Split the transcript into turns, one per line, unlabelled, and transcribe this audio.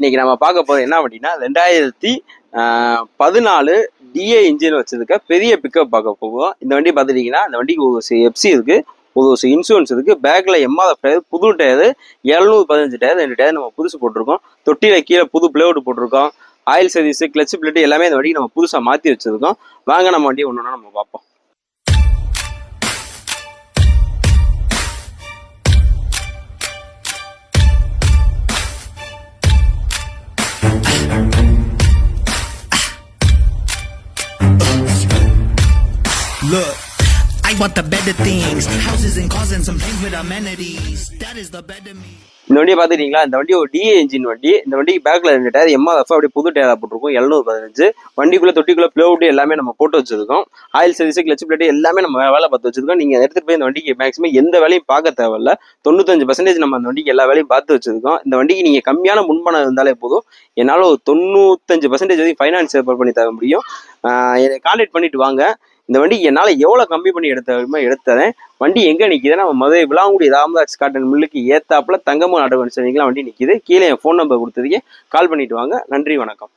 இன்னைக்கு நம்ம பார்க்க போறது என்ன அப்படின்னா 2014 டிஏ இன்ஜின் வச்சிருக்க பெரிய பிக்கப் பார்க்க போவோம். இந்த வண்டி பார்த்துட்டீங்கன்னா இந்த வண்டிக்கு ஒரு எஃப்சி இருக்கு, ஒரு இன்சூரன்ஸ் இருக்கு, பேக்ல எம்ஆர்எஃப் டயர், புது டயர் 715 டயர், 2 டயர் நம்ம புதுசு போட்டிருக்கோம். தொட்டியில கீழே புது பிளேவுட் போட்டிருக்கோம். ஆயில் சர்வீஸ், கிளச் பிளேட் எல்லாமே இந்த வண்டிக்கு நம்ம புதுசாக மாற்றி வச்சிருக்கோம். வாங்க நம்ம வண்டி ஒன்றுனா நம்ம பார்ப்போம்.
Look, I want the better things. Houses and cars and some things with amenities. That is the better me.
இந்த வண்டியை பார்த்துட்டீங்களா? இந்த வண்டி ஒரு டிஏ இன்ஜின் வண்டி. இந்த வண்டிக்கு பேக்ல 2 டயர் எம்ஆர்எஃப் அப்படியே புது டயரா போட்டிருக்கோம். 715. வண்டிக்குள்ள தொட்டிக்குள்ள பிளவுட் எல்லாமே நம்ம போட்டு வச்சிருக்கோம். ஆயில் சர்வீஸ், கிளச் பிளேட் எல்லாமே நம்ம வேலை பார்த்து வச்சிருக்கோம். நீங்க எடுத்துட்டு போய் இந்த வண்டிக்கு மேக்ஸிமம் எந்த வேலையும் பார்க்க தேவையில்ல. 95% நம்ம அந்த வண்டிக்கு எல்லா வேலையும் பார்த்து வச்சிருக்கோம். இந்த வண்டிக்கு நீங்க கம்மியான முன்பணம் இருந்தாலே போதும். என்னால ஒரு 95% வரைக்கும் ஃபைனான்ஸ் ஏற்பாடு பண்ணி தர முடியும். என்னை கான்டாக்ட் பண்ணிட்டு வாங்க. இந்த வண்டி என்னால் எவ்வளோ கம்மி பண்ணி எடுத்தேன். வண்டி எங்கே நிற்கிதுன்னா, நம்ம மதுரை விளாங்குடி ராமதாஸ் காட்டன் மில்லுக்கு ஏத்தாப்புல தங்கமூர் ஆட்டோ கன்சல்டிங்லாம் வண்டி நிற்கிது. கீழே என் ஃபோன் நம்பர் கொடுத்ததுக்கே கால் பண்ணிட்டு வாங்க. நன்றி, வணக்கம்.